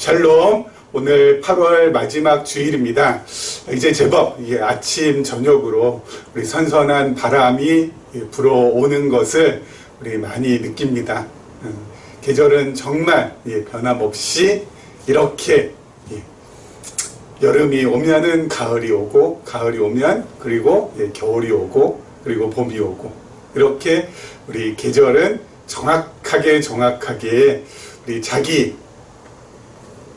샬롬. 오늘 8월 마지막 주일입니다. 이제 제법 아침 저녁으로 우리 선선한 바람이 불어오는 것을 우리 많이 느낍니다. 계절은 정말 변함없이 이렇게 여름이 오면은 가을이 오고, 가을이 오면 그리고 겨울이 오고, 그리고 봄이 오고, 이렇게 우리 계절은 정확하게 우리 자기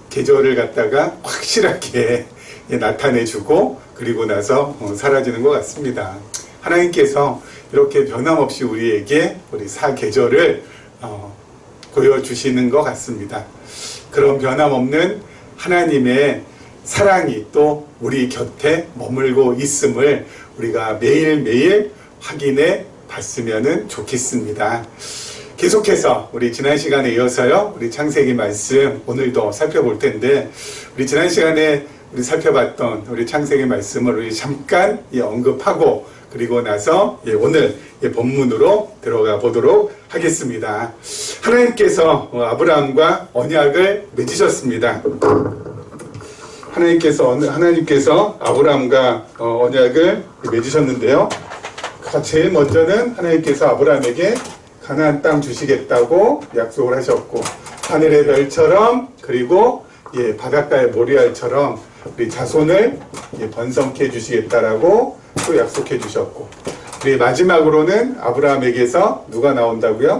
계절을 갖다가 확실하게 나타내주고, 그리고 나서 사라지는 것 같습니다. 하나님께서 이렇게 변함없이 우리에게 우리 사계절을 보여주시는 것 같습니다. 그런 변함없는 하나님의 사랑이 또 우리 곁에 머물고 있음을 우리가 매일매일 확인해 봤으면 좋겠습니다. 계속해서 우리 지난 시간에 이어서요, 우리 창세기 말씀 오늘도 살펴볼 텐데, 우리 지난 시간에 우리 살펴봤던 우리 창세기 말씀을 우리 잠깐 언급하고, 그리고 나서 오늘 본문으로 들어가 보도록 하겠습니다. 하나님께서 아브라함과 언약을 맺으셨습니다. 하나님께서 아브라함과 언약을 맺으셨는데요. 제일 먼저는 하나님께서 아브라함에게 가나안 땅 주시겠다고 약속을 하셨고, 하늘의 별처럼, 그리고 바닷가의 모래알처럼 우리 자손을 번성케 해주시겠다라고 또 약속해 주셨고, 우리 마지막으로는 아브라함에게서 누가 나온다고요?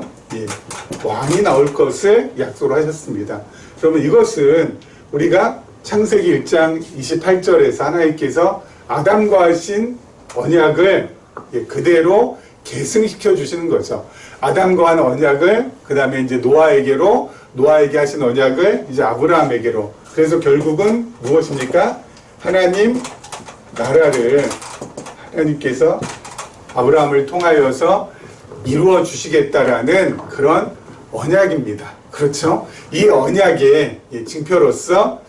왕이 나올 것을 약속을 하셨습니다. 그러면 이것은 우리가 창세기 1장 28절에서 하나님께서 아담과 하신 언약을 그대로 계승시켜 주시는 거죠. 아담과 한 언약을 그 다음에 이제 노아에게 하신 언약을 이제 아브라함에게로. 그래서 결국은 무엇입니까? 하나님 나라를 하나님께서 아브라함을 통하여서 이루어 주시겠다라는 그런 언약입니다. 그렇죠? 이 언약의 징표로서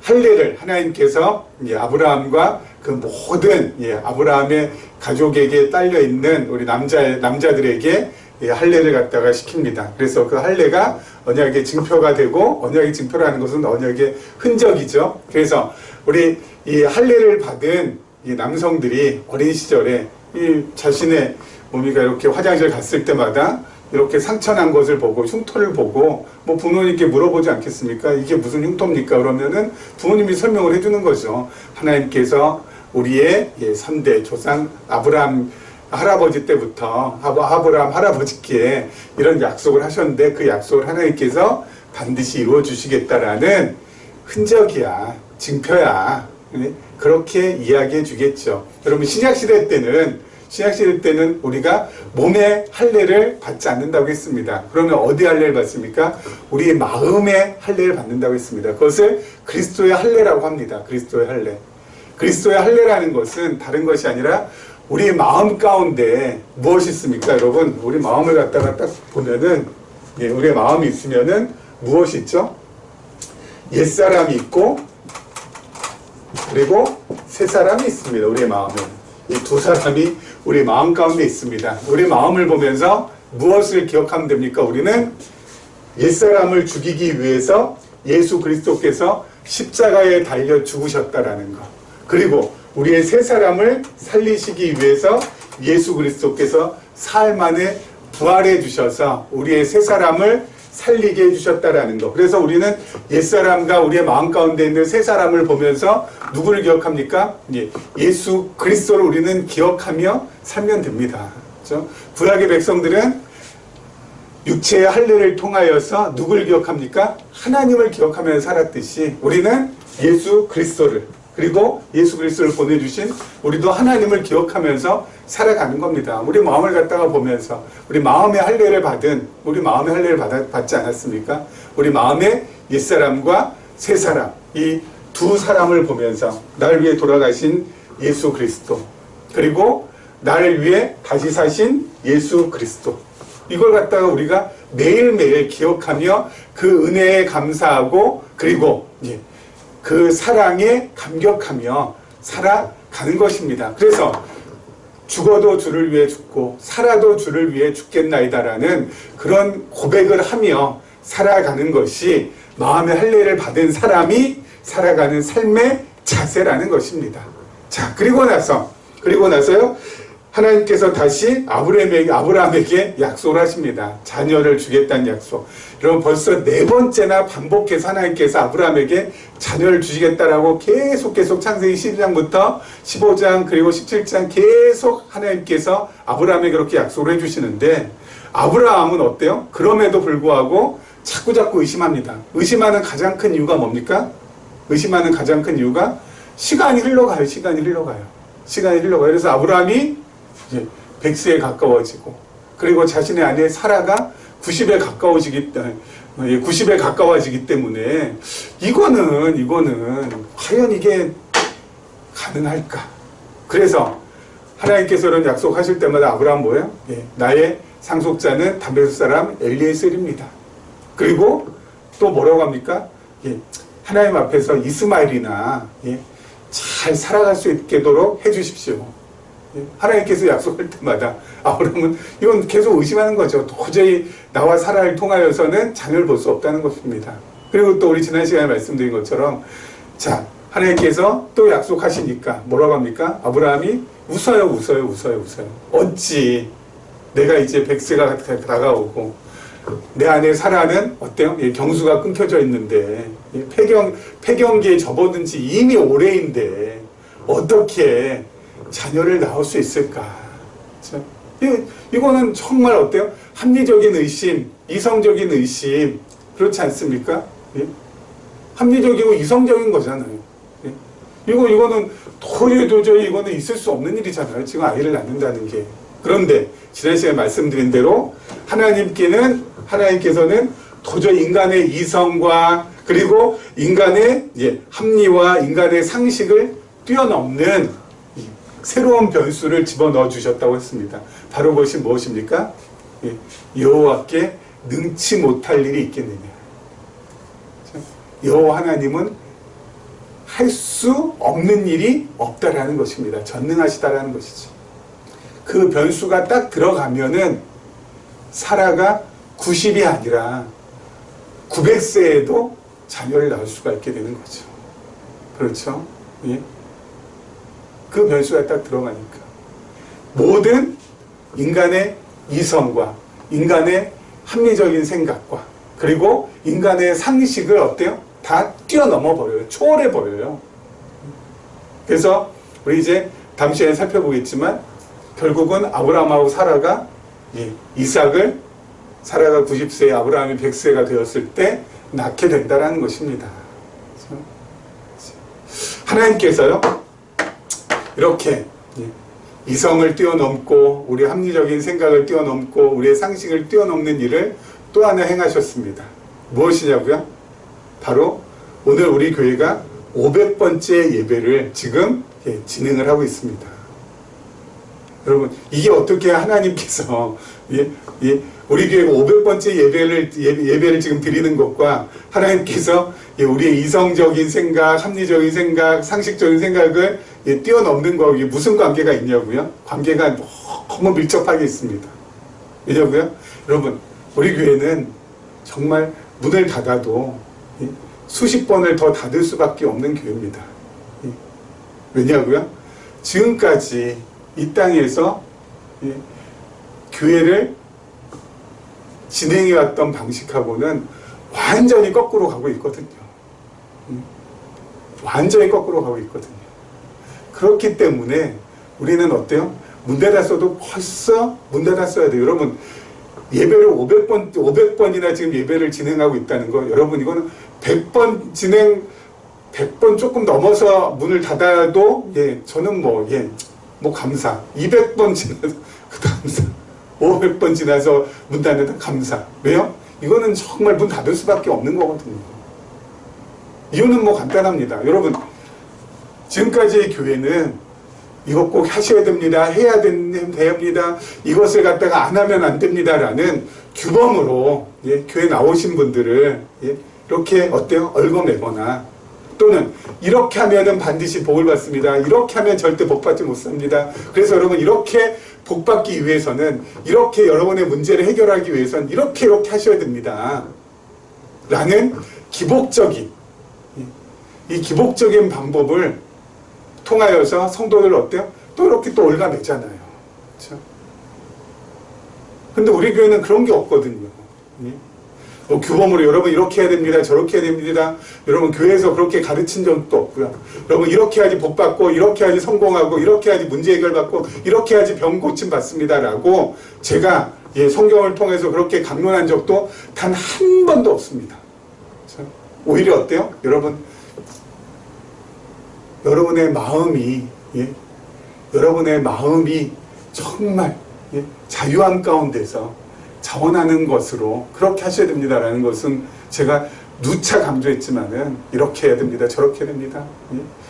할례를 하나님께서 아브라함과 그 모든 아브라함의 가족에게 딸려 있는 우리 남자들에게 할례를 갖다가 시킵니다. 그래서 그 할례가 언약의 징표가 되고, 언약의 징표라는 것은 언약의 흔적이죠. 그래서 우리 이 할례를 받은 이 남성들이 어린 시절에 이 자신의 몸이가 이렇게 화장실 갔을 때마다 이렇게 상처난 것을 보고, 흉터를 보고, 뭐 부모님께 물어보지 않겠습니까? 이게 무슨 흉터입니까? 그러면은 부모님이 설명을 해주는 거죠. 하나님께서 우리의 선대 조상 아브라함 할아버지 때부터 아브라함 할아버지께 이런 약속을 하셨는데, 그 약속을 하나님께서 반드시 이루어 주시겠다라는 흔적이야, 징표야. 그렇게 이야기해 주겠죠. 여러분, 신약시대 때는 우리가 몸의 할례를 받지 않는다고 했습니다. 그러면 어디 할례를 받습니까? 우리의 마음의 할례를 받는다고 했습니다. 그것을 그리스도의 할례라고 합니다. 그리스도의 할례. 그리스도의 할례라는 것은 다른 것이 아니라 우리 마음 가운데 무엇이 있습니까? 여러분, 우리 마음을 갖다가 딱 보면은, 우리의 마음이 있으면은 무엇이 있죠? 옛사람이 있고, 그리고 새사람이 있습니다. 우리의 마음은. 이 두 사람이 우리 마음 가운데 있습니다. 우리 마음을 보면서 무엇을 기억하면 됩니까? 우리는 옛사람을 죽이기 위해서 예수 그리스도께서 십자가에 달려 죽으셨다라는 것. 그리고 우리의 새 사람을 살리시기 위해서 예수 그리스도께서 사흘 만에 부활해 주셔서 우리의 새 사람을 살리게 해주셨다라는 것. 그래서 우리는 옛사람과 우리의 마음 가운데 있는 새 사람을 보면서 누구를 기억합니까? 예수 그리스도를 우리는 기억하며 살면 됩니다. 그렇죠? 구약의 백성들은 육체의 할례를 통하여서 누구를 기억합니까? 하나님을 기억하며 살았듯이 우리는 예수 그리스도를, 그리고 예수 그리스도를 보내주신 우리도 하나님을 기억하면서 살아가는 겁니다. 우리 마음을 갖다가 보면서 우리 마음의 할례를 받지 않았습니까? 우리 마음의 옛사람과 새사람, 이 두 사람을 보면서 나를 위해 돌아가신 예수 그리스도, 그리고 나를 위해 다시 사신 예수 그리스도, 이걸 갖다가 우리가 매일매일 기억하며 그 은혜에 감사하고, 그리고 그 사랑에 감격하며 살아가는 것입니다. 그래서 죽어도 주를 위해 죽고 살아도 주를 위해 죽겠나이다라는 그런 고백을 하며 살아가는 것이 마음의 할례를 받은 사람이 살아가는 삶의 자세라는 것입니다. 자, 그리고 나서요, 하나님께서 다시 아브라함에게 약속을 하십니다. 자녀를 주겠다는 약속. 여러분, 벌써 4번째나 반복해서 하나님께서 아브라함에게 자녀를 주시겠다라고 계속 창세기 12장부터 15장 그리고 17장 계속 하나님께서 아브라함에게 그렇게 약속을 해주시는데, 아브라함은 어때요? 그럼에도 불구하고 자꾸 의심합니다. 의심하는 가장 큰 이유가 뭡니까? 의심하는 가장 큰 이유가 시간이 흘러가요. 그래서 아브라함이 이제 100세에 가까워지고, 그리고 자신의 아내 사라가 90에 가까워지기 때문에 이거는 과연 이게 가능할까? 그래서 하나님께서는 약속하실 때마다 아브라함 뭐예요? 나의 상속자는 다메섹 사람 엘리에셀입니다. 그리고 또 뭐라고 합니까? 하나님 앞에서 이스마엘이나 잘 살아갈 수 있도록 해주십시오. 하나님께서 약속할 때마다 아브라함은 이건 계속 의심하는 거죠. 도저히 나와 사라를 통하여서는 자녀를 볼 수 없다는 것입니다. 그리고 또 우리 지난 시간에 말씀드린 것처럼, 자, 하나님께서 또 약속하시니까 뭐라고 합니까? 아브라함이 웃어요. 어찌 내가 이제 100세가 다가오고 내 아내 사라는 어때요? 경수가 끊겨져 있는데 폐경기에 접어든 지 이미 오래인데 어떻게 자녀를 낳을 수 있을까? 이거는 정말 어때요? 합리적인 의심, 이성적인 의심, 그렇지 않습니까? 합리적이고 이성적인 거잖아요. 이거는 도저히 이거는 있을 수 없는 일이잖아요. 지금 아이를 낳는다는 게. 그런데 지난 시간에 말씀드린 대로 하나님께서는 도저히 인간의 이성과 그리고 인간의 합리와 인간의 상식을 뛰어넘는 새로운 변수를 집어넣어 주셨다고 했습니다. 바로 그것이 무엇입니까? 여호와께 능치 못할 일이 있겠느냐. 여호와 하나님은 할 수 없는 일이 없다라는 것입니다. 전능하시다라는 것이죠. 그 변수가 딱 들어가면은 사라가 90이 아니라 900세에도 자녀를 낳을 수가 있게 되는 거죠. 그렇죠? 그 변수가 딱 들어가니까 모든 인간의 이성과 인간의 합리적인 생각과 그리고 인간의 상식을 어때요? 다 뛰어넘어 버려요. 초월해 버려요. 그래서 우리 이제 다음 시간에 살펴보겠지만 결국은 아브라함하고 사라가 이삭을 사라가 90세에 아브라함이 100세가 되었을 때 낳게 된다는 것입니다. 하나님께서요 이렇게 이성을 뛰어넘고 우리 합리적인 생각을 뛰어넘고 우리의 상식을 뛰어넘는 일을 또 하나 행하셨습니다. 무엇이냐고요? 바로 오늘 우리 교회가 500번째 예배를 지금 진행을 하고 있습니다. 여러분, 이게 어떻게 하나님께서 우리 교회가 500번째 예배를 지금 드리는 것과 하나님께서 우리의 이성적인 생각, 합리적인 생각, 상식적인 생각을 뛰어넘는 거 이게 무슨 관계가 있냐고요? 관계가 너무 밀접하게 있습니다. 왜냐고요? 여러분, 우리 교회는 정말 문을 닫아도 수십 번을 더 닫을 수밖에 없는 교회입니다. 왜냐고요? 지금까지 이 땅에서 교회를 진행해왔던 방식하고는 완전히 거꾸로 가고 있거든요. 완전히 거꾸로 가고 있거든요. 그렇기 때문에 우리는 어때요? 문 닫았어도 벌써 문 닫았어야 돼요. 여러분, 예배를 500번이나 지금 예배를 진행하고 있다는 거, 여러분, 이거는 100번 조금 넘어서 문을 닫아도, 저는 감사. 200번 지나서, 감사. 500번 지나서 문 닫는다, 감사. 왜요? 이거는 정말 문 닫을 수밖에 없는 거거든요. 이유는 간단합니다. 여러분, 지금까지의 교회는 이것 꼭 하셔야 됩니다. 해야 됩니다. 이것을 갖다가 안 하면 안 됩니다라는 규범으로 교회 나오신 분들을 이렇게 어때요? 얽어매거나 또는 이렇게 하면은 반드시 복을 받습니다. 이렇게 하면 절대 복 받지 못합니다. 그래서 여러분 이렇게 복 받기 위해서는 이렇게 여러분의 문제를 해결하기 위해서는 이렇게 하셔야 됩니다. 라는 기복적인, 이 기복적인 방법을 통하여서 성도들 어때요? 또 이렇게 또 올가매잖아요. 그렇죠? 근데 우리 교회는 그런 게 없거든요. 규범으로 여러분 이렇게 해야 됩니다. 저렇게 해야 됩니다. 여러분 교회에서 그렇게 가르친 적도 없고요. 여러분 이렇게 해야지 복 받고, 이렇게 해야지 성공하고, 이렇게 해야지 문제 해결 받고, 이렇게 해야지 병 고침 받습니다. 라고 제가 성경을 통해서 그렇게 강론한 적도 단 한 번도 없습니다. 그렇죠? 오히려 어때요? 여러분의 마음이 여러분의 마음이 정말 자유함 가운데서 자원하는 것으로 그렇게 하셔야 됩니다라는 것은 제가 누차 강조했지만은 이렇게 해야 됩니다. 저렇게 해야 됩니다.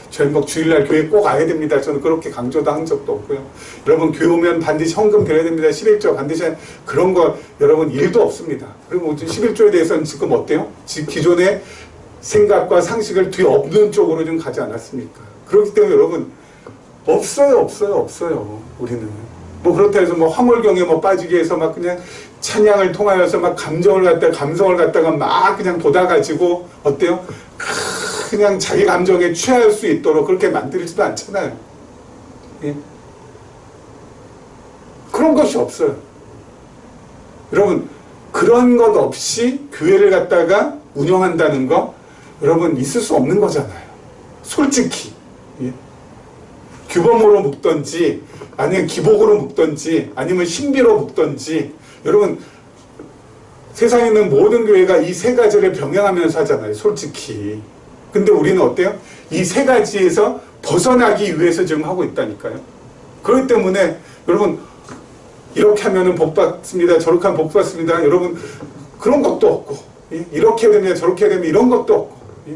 저희 뭐 주일날 교회 꼭 와야 됩니다. 저는 그렇게 강조도 한 적도 없고요. 여러분 교회 오면 반드시 헌금 드려야 됩니다. 11조 반드시 그런 거 여러분 일도 없습니다. 그리고 11조에 대해서는 지금 어때요? 기존의 생각과 상식을 뒤엎는 쪽으로 좀 가지 않았습니까? 그렇기 때문에 여러분 없어요. 우리는 뭐 그렇다 해서 뭐 화물경에 뭐 빠지게 해서 막 그냥 찬양을 통하여서 막 감성을 갖다가 막 그냥 돋아가지고 어때요? 그냥 자기 감정에 취할 수 있도록 그렇게 만들지도 않잖아요. 예? 그런 것이 없어요. 여러분 그런 것 없이 교회를 갖다가 운영한다는 거 여러분 있을 수 없는 거잖아요. 솔직히 예? 규범으로 묶든지 아니면 기복으로 묶든지 아니면 신비로 묶든지 여러분 세상에 있는 모든 교회가 이 세 가지를 병행하면서 하잖아요. 솔직히. 근데 우리는 어때요? 이 세 가지에서 벗어나기 위해서 지금 하고 있다니까요. 그렇기 때문에 여러분 이렇게 하면은 복 받습니다. 저렇게 하면 복 받습니다. 여러분 그런 것도 없고 예? 이렇게 해야 됩니다. 저렇게 해야 됩니다. 이런 것도 없고 예?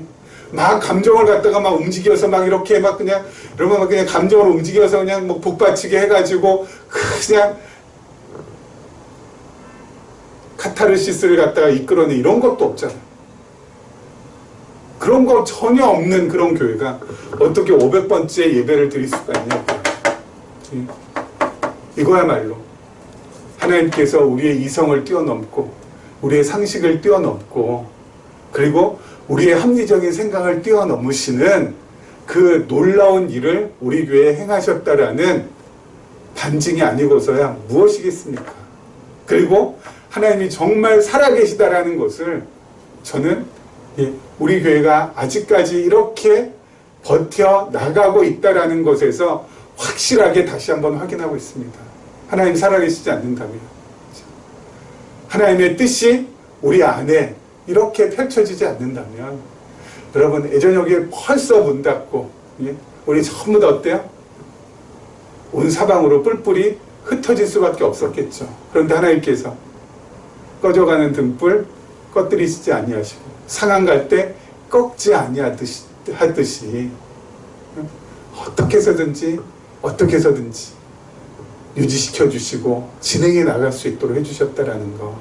막 감정을 갖다가 막 움직여서 막 이렇게 막 그냥 여러분 막 그냥 감정을 움직여서 그냥 뭐 복받치게 해가지고 그냥 카타르시스를 갖다가 이끌어내 이런 것도 없잖아요. 그런 거 전혀 없는 그런 교회가 어떻게 500번째 예배를 드릴 수가 있냐고. 이거야말로 하나님께서 우리의 이성을 뛰어넘고 우리의 상식을 뛰어넘고 그리고 우리의 합리적인 생각을 뛰어넘으시는 그 놀라운 일을 우리 교회에 행하셨다라는 반증이 아니고서야 무엇이겠습니까? 그리고 하나님이 정말 살아계시다라는 것을 저는 우리 교회가 아직까지 이렇게 버텨나가고 있다라는 것에서 확실하게 다시 한번 확인하고 있습니다. 하나님 살아계시지 않는다면 하나님의 뜻이 우리 안에 이렇게 펼쳐지지 않는다면 여러분 애저녁에 벌써 문 닫고 우리 전부 다 어때요? 온 사방으로 뿔뿔이 흩어질 수밖에 없었겠죠. 그런데 하나님께서 꺼져가는 등불 꺼뜨리시지 아니하시고 상한 갈 때 꺾지 아니하듯이 어떻게 해서든지 유지시켜 주시고 진행해 나갈 수 있도록 해주셨다라는 거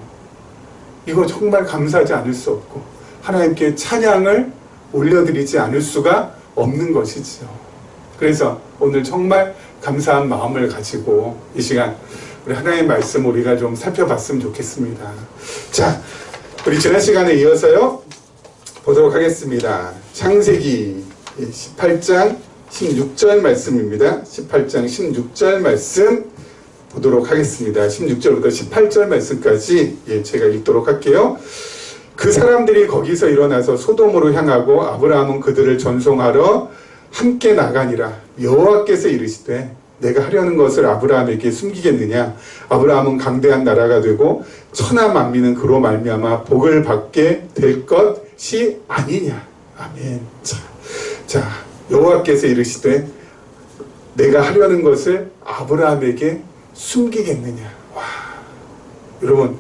이거 정말 감사하지 않을 수 없고 하나님께 찬양을 올려드리지 않을 수가 없는 것이지요. 그래서 오늘 정말 감사한 마음을 가지고 이 시간 우리 하나님의 말씀 우리가 좀 살펴봤으면 좋겠습니다. 자, 우리 지난 시간에 이어서요 보도록 하겠습니다. 창세기 18장 16절 말씀입니다. 18장 16절 말씀 보도록 하겠습니다. 16절부터 18절 말씀까지 제가 읽도록 할게요. 그 사람들이 거기서 일어나서 소돔으로 향하고 아브라함은 그들을 전송하러 함께 나가니라. 여호와께서 이르시되 내가 하려는 것을 아브라함에게 숨기겠느냐. 아브라함은 강대한 나라가 되고 천하 만민은 그로 말미암아 복을 받게 될 것이 아니냐. 아멘. 자, 여호와께서 이르시되 내가 하려는 것을 아브라함에게 숨기겠느냐. 와, 여러분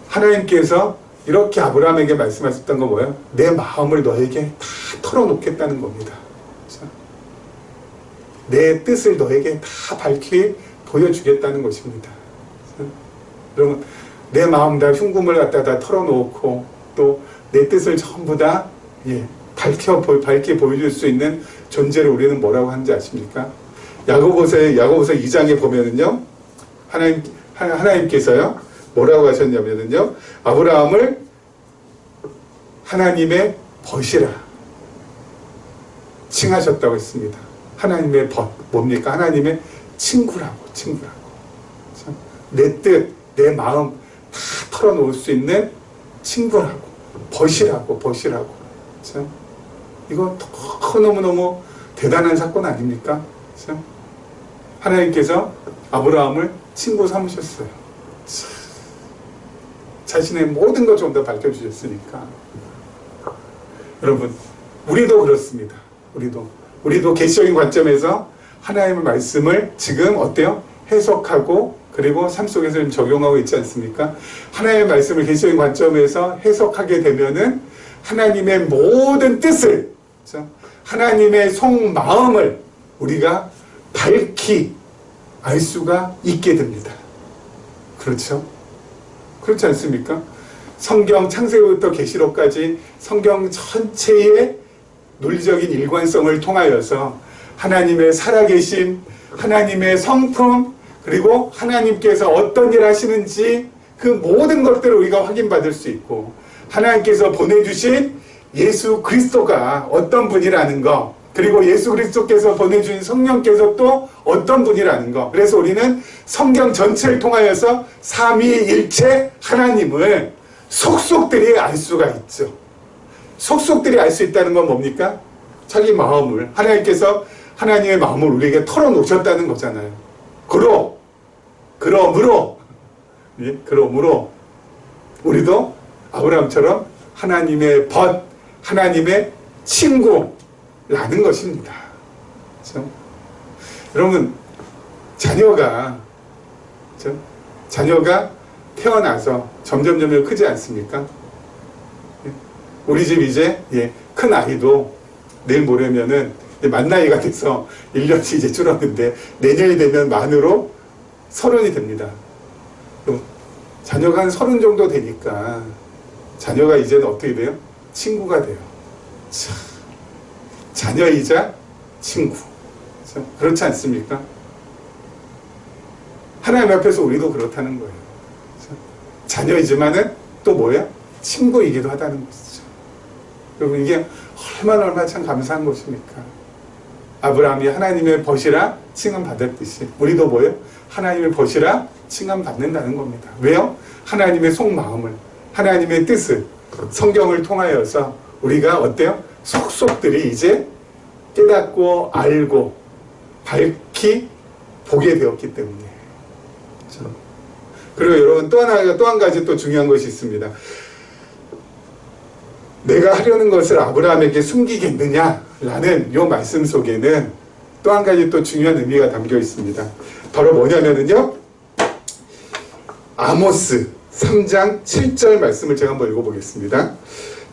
하나님께서 이렇게 아브라함에게 말씀하셨던 건 뭐예요? 내 마음을 너에게 다 털어놓겠다는 겁니다. 내 뜻을 너에게 다 밝히 보여주겠다는 것입니다. 여러분 내 마음 다 흉금을 갖다 다 털어놓고 또 내 뜻을 전부 다 밝히 보여줄 수 있는 존재를 우리는 뭐라고 하는지 아십니까? 야고보서 2장에 보면은요 하나님께서요 뭐라고 하셨냐면은요 아브라함을 하나님의 벗이라 칭하셨다고 했습니다. 하나님의 벗, 뭡니까? 하나님의 친구라고. 내 뜻, 내 마음 다 털어놓을 수 있는 친구라고. 벗이라고. 참, 이거 너무너무 대단한 사건 아닙니까? 참, 하나님께서 아브라함을 친구 삼으셨어요. 참, 자신의 모든 것 좀 더 밝혀주셨으니까. 여러분, 우리도 그렇습니다. 우리도 계시적인 관점에서 하나님의 말씀을 지금 어때요? 해석하고 그리고 삶 속에서 좀 적용하고 있지 않습니까? 하나님의 말씀을 계시적인 관점에서 해석하게 되면은 하나님의 모든 뜻을, 그렇죠? 하나님의 속마음을 우리가 밝히 알 수가 있게 됩니다. 그렇죠? 그렇지 않습니까? 성경 창세기부터 계시록까지 성경 전체의 논리적인 일관성을 통하여서 하나님의 살아계심, 하나님의 성품, 그리고 하나님께서 어떤 일 하시는지 그 모든 것들을 우리가 확인받을 수 있고, 하나님께서 보내주신 예수 그리스도가 어떤 분이라는 거, 그리고 예수 그리스도께서 보내주신 성령께서 또 어떤 분이라는 거. 그래서 우리는 성경 전체를 통하여서 삼위일체 하나님을 속속들이 알 수가 있죠. 속속들이 알 수 있다는 건 뭡니까? 자기 마음을, 하나님께서 하나님의 마음을 우리에게 털어놓으셨다는 거잖아요. 그러므로 우리도 아브라함처럼 하나님의 벗, 하나님의 친구라는 것입니다. 그렇죠? 여러분, 자녀가 태어나서 점점 크지 않습니까? 우리 집 이제 큰 아이도 내일 모레면은 만 나이가 돼서 1년씩 이제 줄었는데 내년이 되면 만으로 30이 됩니다. 자녀가 한 30 정도 되니까 자녀가 이제는 어떻게 돼요? 친구가 돼요. 참, 자녀이자 친구. 참, 그렇지 않습니까? 하나님 앞에서 우리도 그렇다는 거예요. 참, 자녀이지만은 또 뭐야? 친구이기도 하다는 것이죠. 여러분, 이게 얼마나 참 감사한 것입니까? 아브라함이 하나님의 벗이라 칭함받았듯이 우리도 뭐예요? 하나님의 벗이라 칭함받는다는 겁니다. 왜요? 하나님의 속마음을, 하나님의 뜻을 성경을 통하여서 우리가 어때요? 속속들이 이제 깨닫고 알고 밝히 보게 되었기 때문에. 그렇죠? 그리고 여러분, 또 한 가지 또 중요한 것이 있습니다. 내가 하려는 것을 아브라함에게 숨기겠느냐라는 이 말씀 속에는 또 한 가지 또 중요한 의미가 담겨 있습니다. 바로 뭐냐면요, 아모스 3장 7절 말씀을 제가 한번 읽어보겠습니다.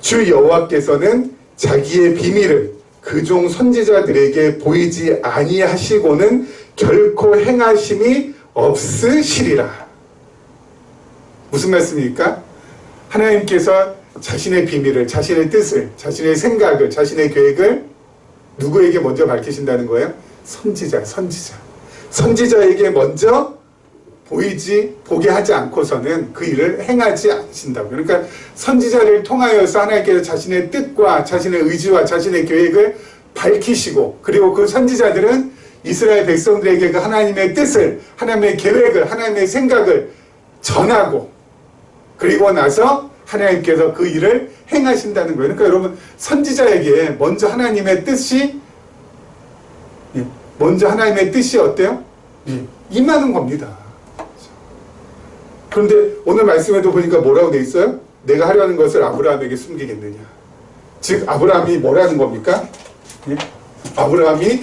주 여호와께서는 자기의 비밀을 그종 선지자들에게 보이지 아니하시고는 결코 행하심이 없으시리라. 무슨 말씀입니까? 하나님께서 자신의 비밀을, 자신의 뜻을, 자신의 생각을, 자신의 계획을 누구에게 먼저 밝히신다는 거예요? 선지자에게 먼저 보게 하지 않고서는 그 일을 행하지 않으신다고. 그러니까 선지자를 통하여서 하나님께서 자신의 뜻과 자신의 의지와 자신의 계획을 밝히시고, 그리고 그 선지자들은 이스라엘 백성들에게 그 하나님의 뜻을, 하나님의 계획을, 하나님의 생각을 전하고, 그리고 나서 하나님께서 그 일을 행하신다는 거예요. 그러니까 여러분, 선지자에게 먼저 하나님의 뜻이 어때요? 임하는 겁니다. 그런데 오늘 말씀에도 보니까 뭐라고 돼 있어요? 내가 하려는 것을 아브라함에게 숨기겠느냐. 즉 아브라함이 뭐라는 겁니까? 아브라함이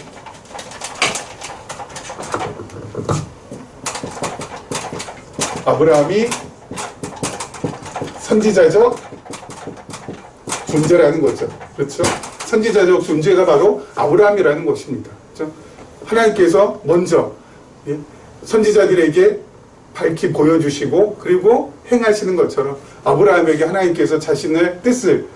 선지자적 존재라는 거죠. 그렇죠? 선지자적 존재가 바로 아브라함이라는 것입니다. 그렇죠? 하나님께서 먼저 선지자들에게 밝히 보여주시고 그리고 행하시는 것처럼 아브라함에게 하나님께서 자신의 뜻을,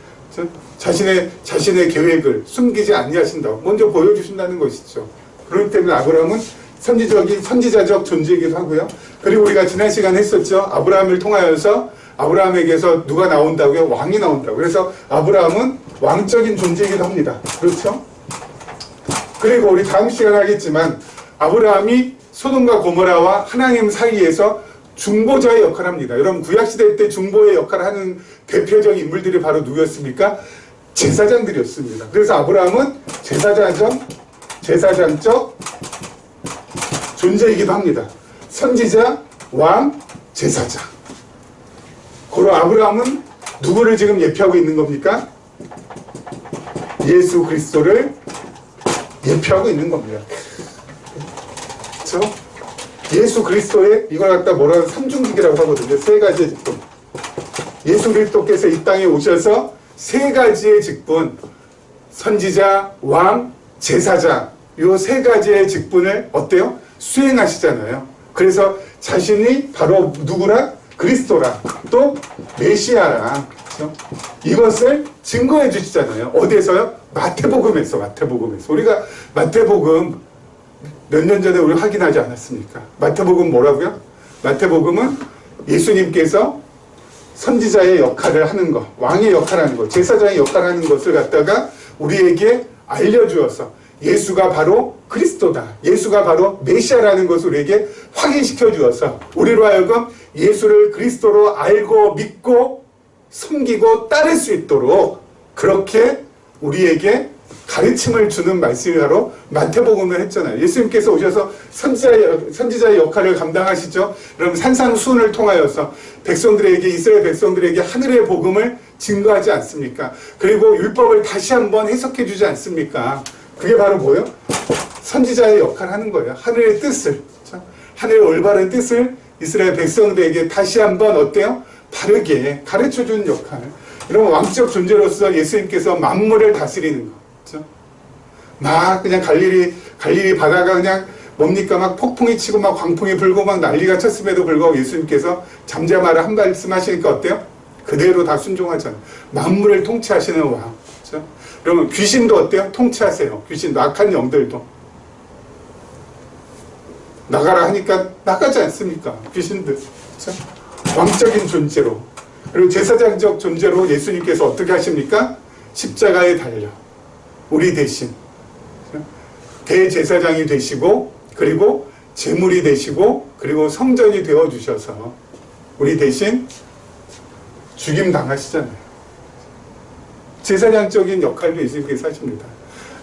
자신의 계획을 숨기지 아니하신다고 먼저 보여주신다는 것이죠. 그렇기 때문에 아브라함은 선지자적 존재이기도 하고요. 그리고 우리가 지난 시간에 했었죠. 아브라함을 통하여서 아브라함에게서 누가 나온다고요? 왕이 나온다고. 그래서 아브라함은 왕적인 존재이기도 합니다. 그렇죠? 그리고 우리 다음 시간에 하겠지만 아브라함이 소돔과 고모라와 하나님 사이에서 중보자의 역할을 합니다. 여러분 구약시대 때 중보의 역할을 하는 대표적인 인물들이 바로 누구였습니까? 제사장들이었습니다. 그래서 아브라함은 제사장적 존재이기도 합니다. 선지자, 왕, 제사장. 그리고 아브라함은 누구를 지금 예표하고 있는 겁니까? 예수 그리스도를 예표하고 있는 겁니다. 그렇죠? 예수 그리스도의 이걸 갖다 뭐라고 삼중직이라고 하거든요. 세 가지의 직분. 예수 그리스도께서 이 땅에 오셔서 세 가지의 직분, 선지자, 왕, 제사장, 요 세 가지의 직분을 어때요? 수행하시잖아요. 그래서 자신이 바로 누구라? 그리스도라, 또 메시아라. 그렇죠? 이것을 증거해 주시잖아요. 어디에서요? 마태복음에서. 우리가 마태복음 몇 년 전에 우리 확인하지 않았습니까? 마태복음 뭐라고요? 마태복음은 예수님께서 선지자의 역할을 하는 것, 왕의 역할을 하는 것, 제사장의 역할을 하는 것을 갖다가 우리에게 알려주어서 예수가 바로 그리스도다, 예수가 바로 메시아라는 것을 우리에게 확인시켜 주어서 우리로 하여금 예수를 그리스도로 알고 믿고 섬기고 따를 수 있도록 그렇게 우리에게 가르침을 주는 말씀이 바로 마태복음을 했잖아요. 예수님께서 오셔서 선지자의 역할을 감당하시죠. 그럼 산상수훈을 통하여서 백성들에게, 이스라엘 백성들에게 하늘의 복음을 증거하지 않습니까? 그리고 율법을 다시 한번 해석해 주지 않습니까? 그게 바로 뭐예요? 선지자의 역할을 하는 거예요. 하늘의 뜻을, 그렇죠? 하늘의 올바른 뜻을 이스라엘 백성들에게 다시 한번 어때요? 바르게 가르쳐 주는 역할. 이런 왕적 존재로서 예수님께서 만물을 다스리는 거. 그렇죠? 막 그냥 갈릴리 바다가 그냥 뭡니까? 막 폭풍이 치고 막 광풍이 불고 막 난리가 쳤음에도 불구하고 예수님께서 잠잠하라 한 말씀 하시니까 어때요? 그대로 다 순종하잖아요. 만물을 통치하시는 왕. 그렇죠? 그러면 귀신도 어때요? 통치하세요. 귀신도, 악한 영들도. 나가라 하니까 나가지 않습니까? 귀신들. 그렇죠? 왕적인 존재로. 그리고 제사장적 존재로 예수님께서 어떻게 하십니까? 십자가에 달려 우리 대신 대제사장이 되시고, 그리고 제물이 되시고, 그리고 성전이 되어주셔서 우리 대신 죽임 당하시잖아요. 제사장적인 역할도 예수님께서 하십니다.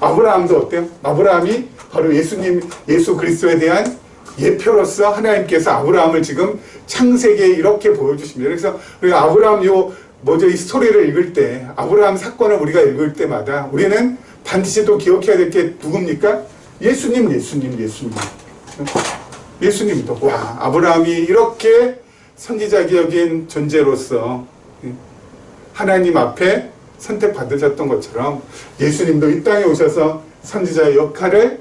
아브라함도 어때요? 아브라함이 바로 예수 그리스도에 대한 예표로서 하나님께서 아브라함을 지금 창세기에 이렇게 보여주십니다. 그래서 우리가 아브라함 이 스토리를 읽을 때, 아브라함 사건을 우리가 읽을 때마다 우리는 반드시 또 기억해야 될 게 누굽니까? 예수님도. 와, 아브라함이 이렇게 선지자적인 존재로서 하나님 앞에 선택받으셨던 것처럼 예수님도 이 땅에 오셔서 선지자의 역할을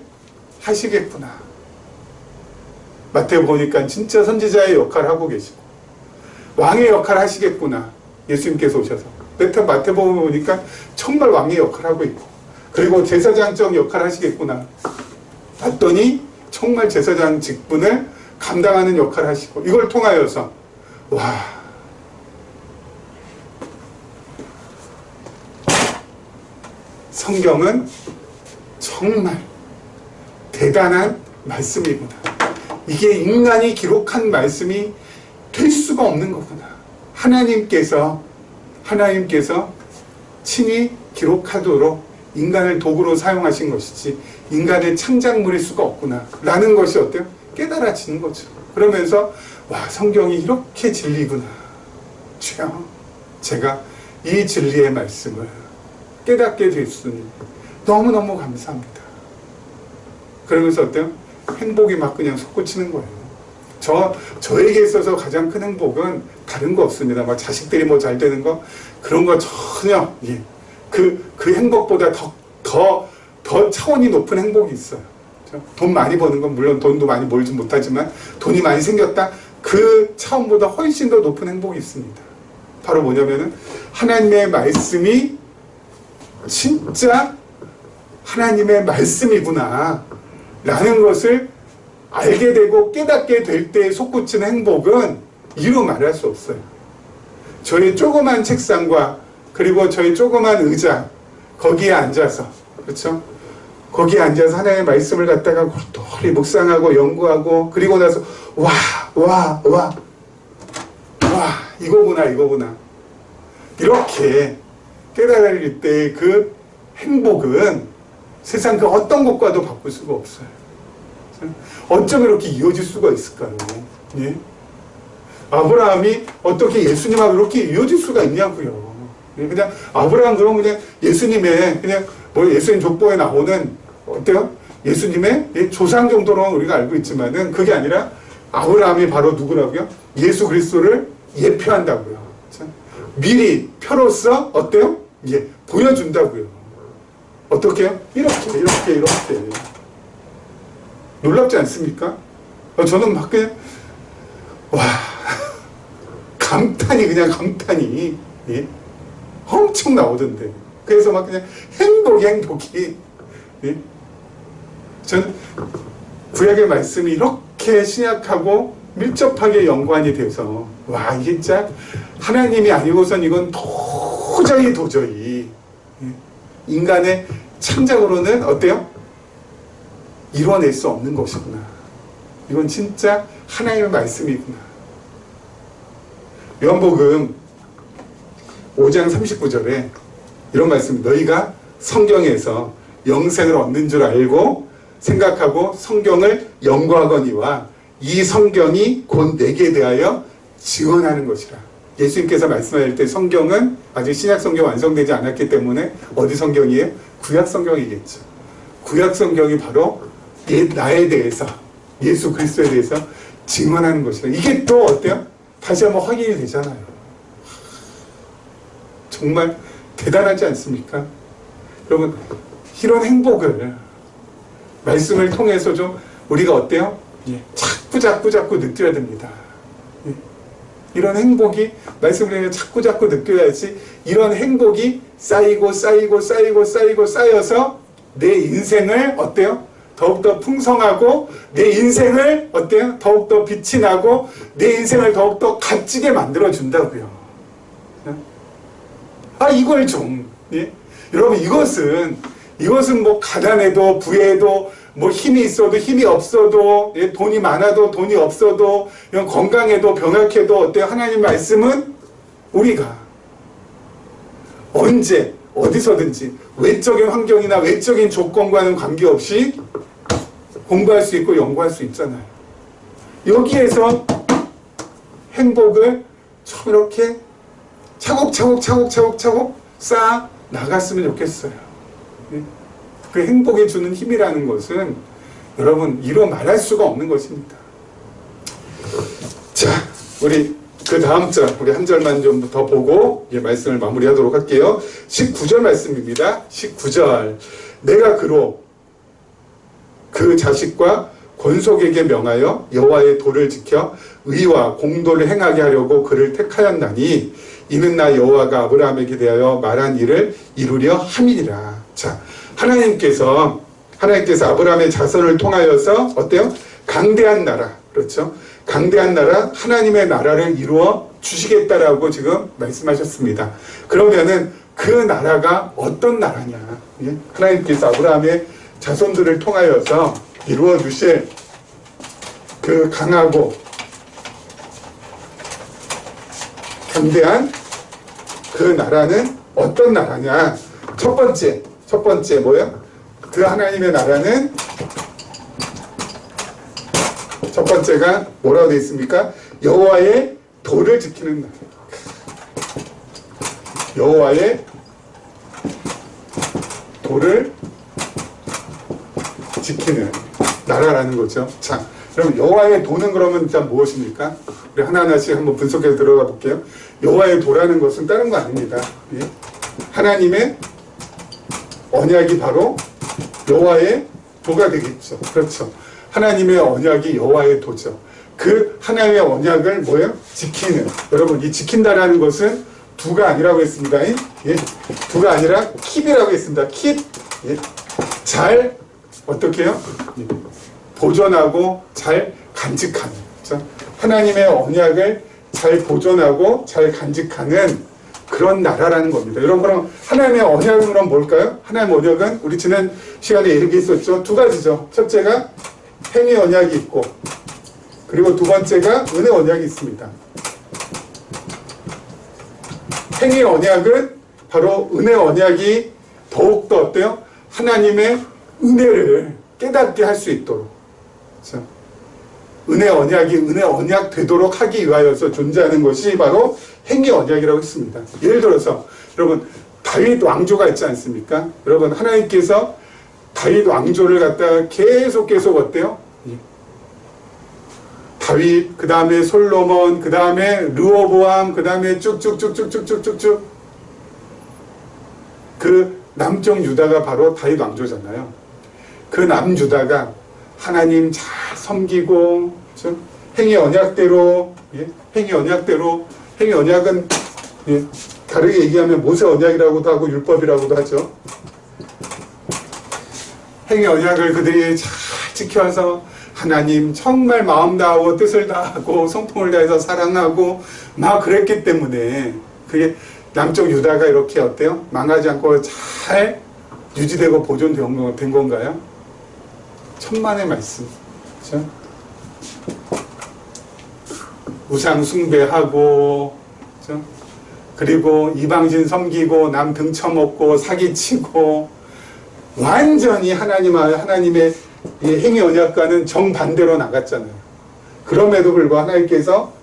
하시겠구나. 마태복음 보니까 진짜 선지자의 역할을 하고 계시고 왕의 역할을 하시겠구나. 예수님께서 오셔서. 마태복음 보니까 정말 왕의 역할을 하고 있고, 그리고 제사장적 역할을 하시겠구나 봤더니 정말 제사장 직분을 감당하는 역할을 하시고, 이걸 통하여서 와, 성경은 정말 대단한 말씀이구나. 이게 인간이 기록한 말씀이 될 수가 없는 거구나. 하나님께서 친히 기록하도록 인간을 도구로 사용하신 것이지 인간의 창작물일 수가 없구나 라는 것이 어때요? 깨달아지는 거죠. 그러면서 와, 성경이 이렇게 진리구나. 주여, 제가 이 진리의 말씀을 깨닫게 됐으니 너무너무 감사합니다. 그러면서 어때요? 행복이 막 그냥 솟구치는 거예요. 저에게 있어서 가장 큰 행복은 다른 거 없습니다. 막 자식들이 뭐 잘 되는 거, 그런 거 전혀, 예. 그 행복보다 더 차원이 높은 행복이 있어요. 돈 많이 버는 건 물론 돈도 많이 벌지 못하지만 돈이 많이 생겼다, 그 차원보다 훨씬 더 높은 행복이 있습니다. 바로 뭐냐면은 하나님의 말씀이 진짜 하나님의 말씀이구나 라는 것을 알게 되고 깨닫게 될 때 솟구치는 행복은 이루 말할 수 없어요. 저희 조그만 책상과 그리고 저희 조그만 의자 거기에 앉아서 그렇죠? 거기에 앉아서 하나님의 말씀을 갖다가 골똘히 묵상하고 연구하고 그리고 나서 와 이거구나 이렇게 깨달을 때 그 행복은 세상 그 어떤 것과도 바꿀 수가 없어요. 어쩜 이렇게 이어질 수가 있을까요? 예? 아브라함이 어떻게 예수님하고 이렇게 이어질 수가 있냐고요. 예? 그냥 아브라함 그러면 그냥 예수님의 그냥 뭐 예수님 족보에 나오는 어때요? 예수님의 조상 정도로 우리가 알고 있지만은 그게 아니라 아브라함이 바로 누구라고요? 예수 그리스도를 예표한다고요. 그렇죠? 미리 표로서 어때요? 예, 보여준다고요. 어떻게요? 이렇게. 놀랍지 않습니까? 저는 막 그냥 감탄이 예? 엄청 나오던데. 그래서 막 그냥 행복이 예? 저는 구약의 말씀이 이렇게 신약하고 밀접하게 연관이 돼서 이게 진짜 하나님이 아니고선 이건 도저히 예? 인간의 창작으로는 어때요? 이뤄낼 수 없는 것이구나. 이건 진짜 하나님의 말씀이구나. 요한복음 5장 39절에 이런 말씀, 너희가 성경에서 영생을 얻는 줄 알고 생각하고 성경을 연구하거니와 이 성경이 곧 내게 대하여 증언하는 것이라. 예수님께서 말씀하실 때 성경은 아직 신약 성경 완성되지 않았기 때문에 어디 성경이에요? 구약 성경이겠죠. 구약 성경이 바로 나에 대해서 예수 그리스도에 대해서 증언하는 것이라. 이게 또 어때요? 다시 한번 확인이 되잖아요. 정말 대단하지 않습니까? 여러분, 이런 행복을 말씀을 통해서 좀 우리가 어때요? 자꾸 느껴야 됩니다. 이런 행복이 말씀을 자꾸 느껴야지. 이런 행복이 쌓여서 내 인생을 어때요? 더욱더 풍성하고 내 인생을 어때요? 더욱더 빛이 나고 내 인생을 더욱더 값지게 만들어준다고요. 이걸 좀 예? 여러분 이것은 뭐 가난해도 부해도 뭐 힘이 있어도 힘이 없어도 예? 돈이 많아도 돈이 없어도 건강해도 병약해도 어때요? 하나님 말씀은 우리가 언제 어디서든지 외적인 환경이나 외적인 조건과는 관계없이 공부할 수 있고 연구할 수 있잖아요. 여기에서 행복을 좀 이렇게 차곡차곡 쌓아 나갔으면 좋겠어요. 그 행복이 주는 힘이라는 것은 여러분 이루 말할 수가 없는 것입니다. 자, 우리 그 다음 절 우리 한 절만 좀 더 보고 말씀을 마무리하도록 할게요. 19절 말씀입니다. 19절 내가 그로 그 자식과 권속에게 명하여 여호와의 도를 지켜 의와 공도를 행하게 하려고 그를 택하였나니 이는 나 여호와가 아브라함에게 대하여 말한 일을 이루려 함이니라. 자, 하나님께서 아브라함의 자손을 통하여서 어때요? 강대한 나라, 그렇죠? 강대한 나라, 하나님의 나라를 이루어 주시겠다라고 지금 말씀하셨습니다. 그러면은 그 나라가 어떤 나라냐? 예? 하나님께서 아브라함의 자손들을 통하여서 이루어 주실 그 강하고 강대한 그 나라는 어떤 나라냐? 첫 번째 뭐예요? 그 하나님의 나라는 첫 번째가 뭐라고 되어 있습니까? 여호와의 도를 지키는 나라. 여호와의 도를 지키는 나라라는 거죠. 자, 그럼 여호와의 도는 그러면 일단 무엇입니까? 우리 하나하나씩 한번 분석해서 들어가 볼게요. 여호와의 도라는 것은 다른 거 아닙니다. 예? 하나님의 언약이 바로 여호와의 도가 되겠죠. 그렇죠. 하나님의 언약이 여호와의 도죠. 그 하나님의 언약을 뭐예요? 지키는. 여러분, 이 지킨다라는 것은 두가 아니라고 했습니다. 예? 두가 아니라 킵이라고 했습니다. 킵. 예? 잘 어떻게 해요? 보존하고 잘 간직하는. 그렇죠? 하나님의 언약을 잘 잘 보존하고 잘 간직하는 그런 나라라는 겁니다. 여러분, 그럼 하나님의 언약은 그럼 뭘까요? 하나님의 언약은 우리 지난 시간에 얘기했었죠. 두 가지죠. 첫째가 행위 언약이 있고, 그리고 두 번째가 은혜 언약이 있습니다. 행위 언약은 바로 은혜 언약이 더욱더 어때요? 하나님의 은혜를 깨닫게 할 수 있도록, 그렇죠? 은혜 언약이 은혜 언약 되도록 하기 위하여서 존재하는 것이 바로 행위 언약이라고 했습니다. 예를 들어서 여러분, 다윗 왕조가 있지 않습니까? 여러분, 하나님께서 다윗 왕조를 갖다가 계속 어때요? 다윗, 그 다음에 솔로몬, 그 다음에 르호보암, 그 다음에 쭉쭉쭉쭉쭉쭉쭉 그 남쪽 유다가 바로 다윗 왕조잖아요. 그 남유다가 하나님 잘 섬기고, 그렇죠? 행위 언약대로, 행위 언약대로, 행위 언약은 다르게 얘기하면 모세 언약이라고도 하고 율법이라고도 하죠. 행위 언약을 그들이 잘 지켜서 하나님 정말 마음 다하고 뜻을 다하고 성품을 다해서 사랑하고 막 그랬기 때문에 그게 남쪽 유다가 이렇게 어때요? 망하지 않고 잘 유지되고 보존된 건가요? 천만의 말씀. 그렇죠? 우상 숭배하고, 그렇죠? 그리고 이방신 섬기고 남 등쳐먹고 사기치고 완전히 하나님의 이 행위 언약과는 정반대로 나갔잖아요. 그럼에도 불구하고 하나님께서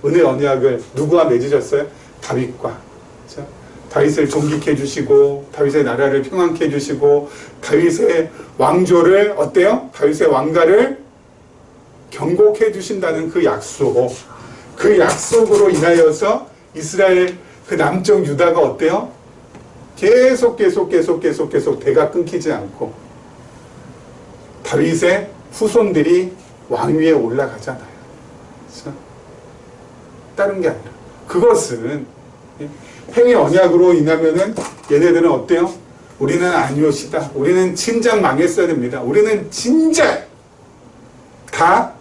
은혜 언약을 누구와 맺으셨어요? 다윗과. 그렇죠? 다윗을 존귀케 해주시고 다윗의 나라를 평안케 해주시고 다윗의 왕조를 어때요? 다윗의 왕가를 경고케 해주신다는 그 약속, 그 약속으로 인하여서 이스라엘 그 남쪽 유다가 어때요? 계속 대가 끊기지 않고 다윗의 후손들이 왕위에 올라가잖아요. 그렇죠? 다른 게 아니라 그것은 행위 언약으로 인하면은 얘네들은 어때요? 우리는 아니오시다. 우리는 진작 망했어야 됩니다. 우리는 진작 다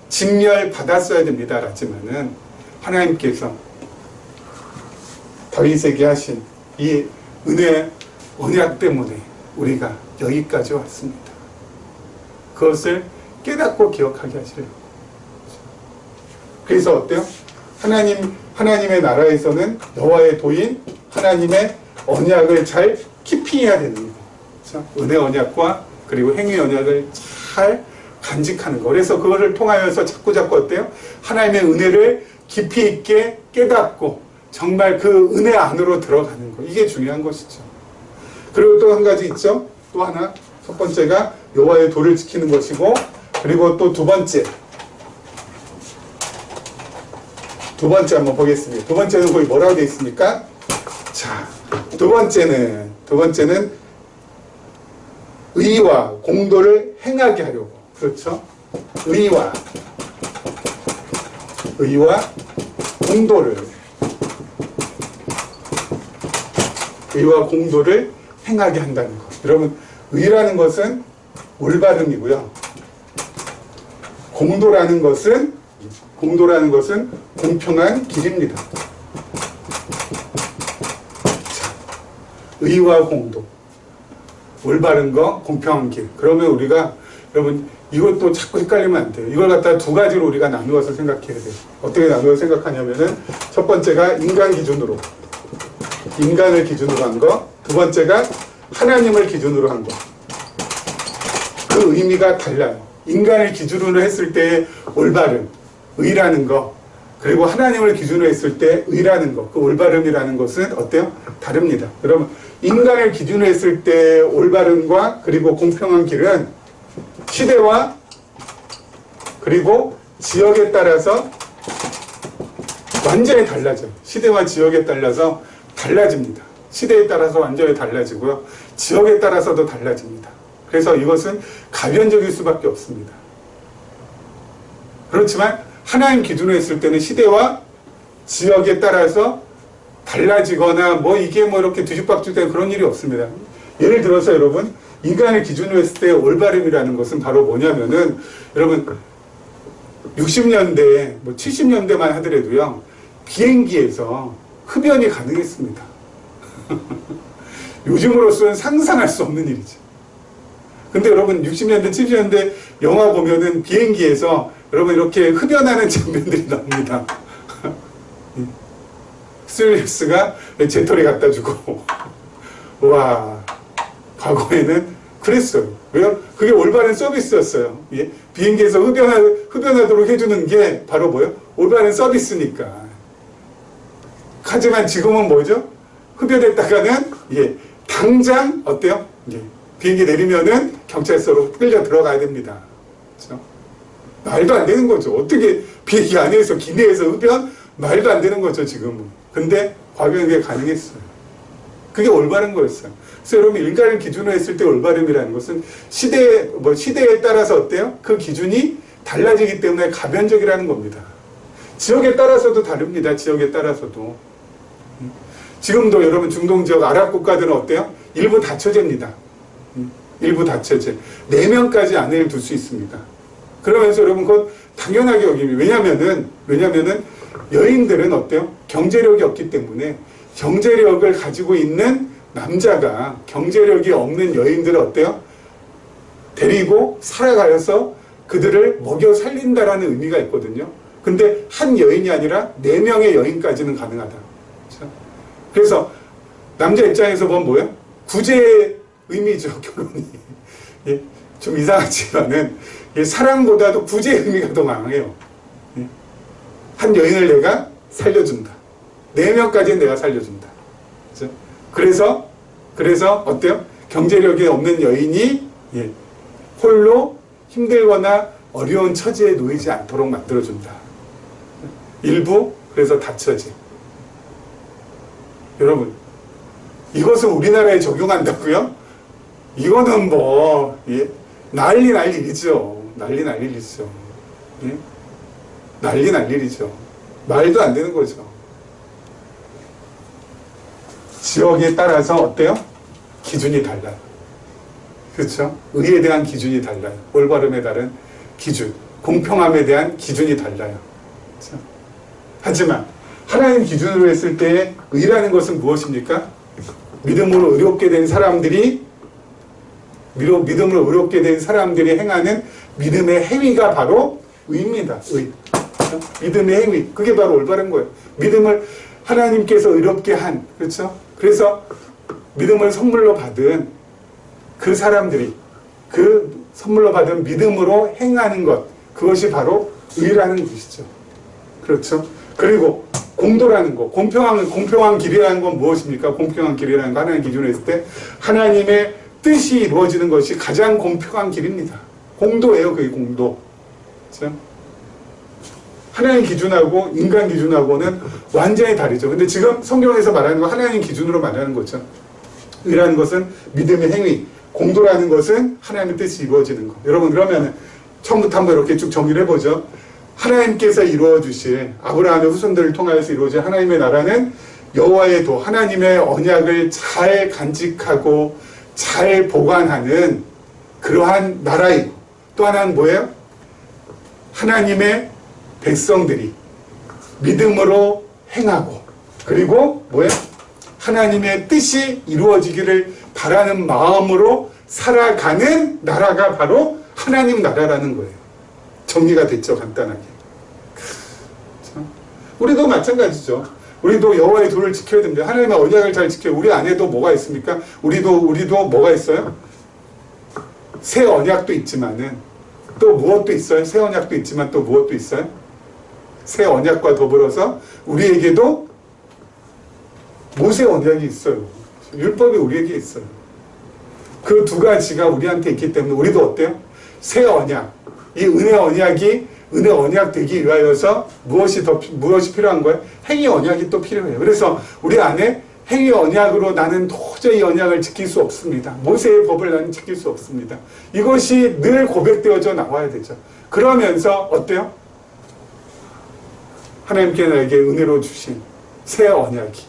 진멸 받았어야 됩니다. 라지만은 하나님께서 다윗에게 하신 이 은혜 언약 때문에 우리가 여기까지 왔습니다. 그것을 깨닫고 기억하게 하시래요. 그래서 어때요? 하나님의 나라에서는 여호와의 도인 하나님의 언약을 잘 키핑해야 되는 거예요. 그렇죠? 은혜 언약과 그리고 행위 언약을 잘 간직하는 거. 그래서 그거를 통하여서 자꾸 어때요? 하나님의 은혜를 깊이 있게 깨닫고 정말 그 은혜 안으로 들어가는 거. 이게 중요한 것이죠. 그리고 또 한 가지 있죠. 또 하나. 첫 번째가 여호와의 도를 지키는 것이고, 그리고 또 두 번째 한번 보겠습니다. 두 번째는 거기 뭐라고 되어 있습니까? 자, 두 번째는 의와 공도를 행하게 하려고. 그렇죠? 의와 공도를 행하게 한다는 것. 여러분, 의라는 것은 올바름이고요. 공도라는 것은 공평한 길입니다. 자, 의와 공도, 올바른 거, 공평한 길. 그러면 우리가 여러분 이것도 자꾸 헷갈리면 안 돼요. 이걸 갖다가 두 가지로 우리가 나누어서 생각해야 돼요. 어떻게 나누어서 생각하냐면은 첫 번째가 인간을 기준으로 한 거, 두 번째가 하나님을 기준으로 한 거. 그 의미가 달라요. 인간을 기준으로 했을 때 올바름, 의라는 거, 그리고 하나님을 기준으로 했을 때 의라는 거, 그 올바름이라는 것은 어때요? 다릅니다. 여러분, 인간을 기준으로 했을 때 올바름과 그리고 공평한 길은 시대와 그리고 지역에 따라서 완전히 달라져요. 시대와 지역에 따라서 달라집니다. 시대에 따라서 완전히 달라지고요. 지역에 따라서도 달라집니다. 그래서 이것은 가변적일 수밖에 없습니다. 그렇지만 하나님 기준으로 했을 때는 시대와 지역에 따라서 달라지거나 이게 이렇게 뒤죽박죽되는 그런 일이 없습니다. 예를 들어서 여러분, 인간을 기준으로 했을 때 올바름이라는 것은 바로 뭐냐면은, 여러분, 60년대, 뭐 70년대만 하더라도요, 비행기에서 흡연이 가능했습니다. 요즘으로서는 상상할 수 없는 일이죠. 근데 여러분, 60년대, 70년대 영화 보면은 비행기에서 여러분 이렇게 흡연하는 장면들이 나옵니다. 스튜어디스가 제토리 갖다 주고. 와, 과거에는 그랬어요. 왜요? 그게 올바른 서비스였어요. 예? 비행기에서 흡연하도록 해주는 게 바로 뭐예요? 올바른 서비스니까. 하지만 지금은 뭐죠? 흡연했다가는, 예, 당장, 어때요? 예, 비행기 내리면은 경찰서로 끌려 들어가야 됩니다. 그렇죠? 말도 안 되는 거죠. 어떻게 비행기 안에서, 기내에서 흡연? 말도 안 되는 거죠, 지금은. 근데 과거에 그게 가능했어요. 그게 올바른 거였어요. 그래서 여러분, 일가를 기준으로 했을 때 올바름이라는 것은 시대에 따라서 어때요? 그 기준이 달라지기 때문에 가변적이라는 겁니다. 지역에 따라서도 다릅니다. 지역에 따라서도. 지금도 여러분 중동 지역 아랍 국가들은 어때요? 일부 다처제입니다. 일부 다처제. 4명까지 아내를 둘 수 있습니다. 그러면서 여러분 그건 당연하게 여깁니다. 왜냐면은 여인들은 어때요? 경제력이 없기 때문에 경제력을 가지고 있는 남자가 경제력이 없는 여인들은 어때요? 데리고 살아가서 그들을 먹여 살린다라는 의미가 있거든요. 근데 한 여인이 아니라 4명의 여인까지는 가능하다. 그렇죠? 그래서 남자 입장에서 보면 뭐예요? 구제의 의미죠, 결혼이. 예, 좀 이상하지만은 사랑보다도 구제의 의미가 더 강해요. 예, 한 여인을 내가 살려준다. 4명까지는 내가 살려준다. 그렇죠? 그래서 어때요? 경제력이 없는 여인이 홀로 힘들거나 어려운 처지에 놓이지 않도록 만들어준다. 일부 그래서 다처제. 여러분, 이것을 우리나라에 적용한다고요? 이거는 뭐 난리죠. 난리죠. 예? 난리죠. 말도 안 되는 거죠. 지역에 따라서 어때요? 기준이 달라요. 그렇죠? 의에 대한 기준이 달라요. 올바름에 따른 기준, 공평함에 대한 기준이 달라요. 그렇죠? 하지만 하나님 기준으로 했을 때의 의라는 것은 무엇입니까? 믿음으로 의롭게 된 사람들이 행하는 믿음의 행위가 바로 의입니다. 의. 그렇죠? 믿음의 행위. 그게 바로 올바른 거예요. 믿음을 하나님께서 의롭게 한, 그렇죠? 그래서 믿음을 선물로 받은 그 사람들이 그 선물로 받은 믿음으로 행하는 것, 그것이 바로 의라는 것이죠. 그렇죠? 그리고 공도라는 것, 공평한 길이라는 건 무엇입니까? 공평한 길이라는 거 하나님 기준으로 했을 때 하나님의 뜻이 이루어지는 것이 가장 공평한 길입니다. 공도예요, 그게 공도. 그렇죠? 하나님 기준하고 인간 기준하고는 완전히 다르죠. 근데 지금 성경에서 말하는 거 하나님 기준으로 말하는 거죠. 의라는 것은 믿음의 행위, 공도라는 것은 하나님의 뜻이 이루어지는 것. 여러분, 그러면 처음부터 한번 이렇게 쭉 정리를 해보죠. 하나님께서 이루어 주실, 아브라함의 후손들을 통하여서 이루어질 하나님의 나라는 여호와의 도, 하나님의 언약을 잘 간직하고 잘 보관하는 그러한 나라이고, 또 하나는 뭐예요? 하나님의 백성들이 믿음으로 행하고, 그리고 뭐예요? 하나님의 뜻이 이루어지기를 바라는 마음으로 살아가는 나라가 바로 하나님 나라라는 거예요. 정리가 됐죠, 간단하게. 우리도 마찬가지죠. 우리도 여호와의 도를 지켜야 됩니다. 하나님의 언약을 잘 지켜요. 우리 안에도 뭐가 있습니까? 우리도 뭐가 있어요? 새 언약도 있지만은 또 무엇도 있어요? 새 언약도 있지만 또 무엇도 있어요? 새 언약과 더불어서 우리에게도 모세 언약이 있어요. 율법이 우리에게 있어요. 그 두 가지가 우리한테 있기 때문에 우리도 어때요? 새 언약, 이 은혜 언약 되기 위하여서 무엇이 필요한 거예요? 행위 언약이 또 필요해요. 그래서 우리 안에 행위 언약으로 나는 도저히 언약을 지킬 수 없습니다. 모세의 법을 나는 지킬 수 없습니다. 이것이 늘 고백되어져 나와야 되죠. 그러면서 어때요? 하나님께 나에게 은혜로 주신 새 언약이,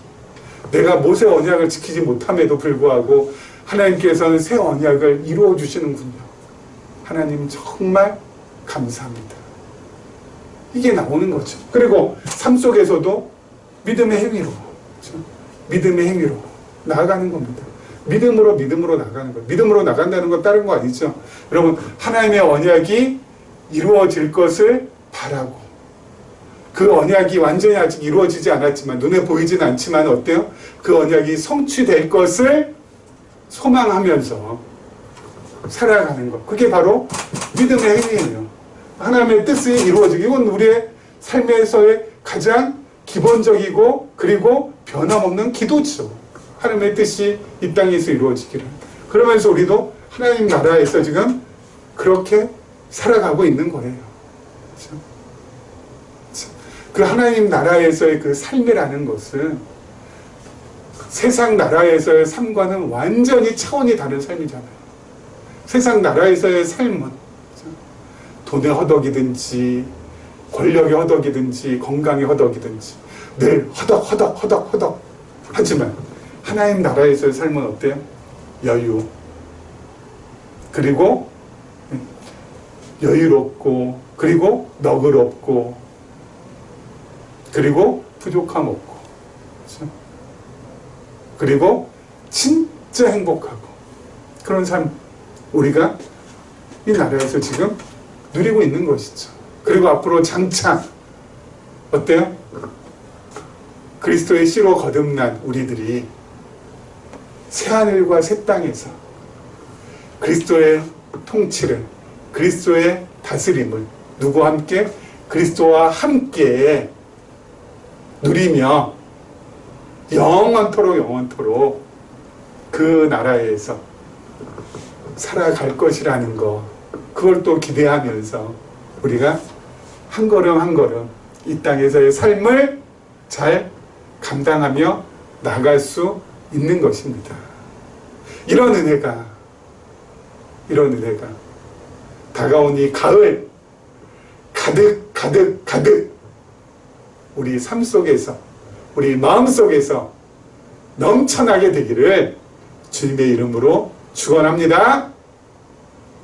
내가 모세 언약을 지키지 못함에도 불구하고 하나님께서는 새 언약을 이루어 주시는군요. 하나님 정말 감사합니다. 이게 나오는 거죠. 그리고 삶 속에서도 믿음의 행위로, 그렇죠? 믿음의 행위로 나아가는 겁니다. 믿음으로 나아가는 거예요. 믿음으로 나간다는 건 다른 거 아니죠. 여러분, 하나님의 언약이 이루어질 것을 바라고, 그 언약이 완전히 아직 이루어지지 않았지만, 눈에 보이진 않지만 어때요? 그 언약이 성취될 것을 소망하면서 살아가는 것. 그게 바로 믿음의 행위예요. 하나님의 뜻이 이루어지기, 이건 우리의 삶에서의 가장 기본적이고 그리고 변함없는 기도죠. 하나님의 뜻이 이 땅에서 이루어지기를. 그러면서 우리도 하나님 나라에서 지금 그렇게 살아가고 있는 거예요. 그렇죠? 그 하나님 나라에서의 그 삶이라는 것은 세상 나라에서의 삶과는 완전히 차원이 다른 삶이잖아요. 세상 나라에서의 삶은 돈의 허덕이든지 권력의 허덕이든지 건강의 허덕이든지 늘 허덕 하지만 하나님 나라에서의 삶은 어때요? 여유, 그리고 여유롭고, 그리고 너그럽고, 그리고 부족함 없고, 그렇죠? 그리고 진짜 행복하고, 그런 삶 우리가 이 나라에서 지금 누리고 있는 것이죠. 그리고 앞으로 장차 어때요? 그리스도의 씨로 거듭난 우리들이 새하늘과 새 땅에서 그리스도의 통치를, 그리스도의 다스림을 누구와 함께? 그리스도와 함께 누리며 영원토록 그 나라에서 살아갈 것이라는 거, 그걸 또 기대하면서 우리가 한 걸음 한 걸음 이 땅에서의 삶을 잘 감당하며 나갈 수 있는 것입니다. 이런 은혜가 다가온 이 가을 가득 우리 삶 속에서, 우리 마음 속에서 넘쳐나게 되기를 주님의 이름으로 축원합니다.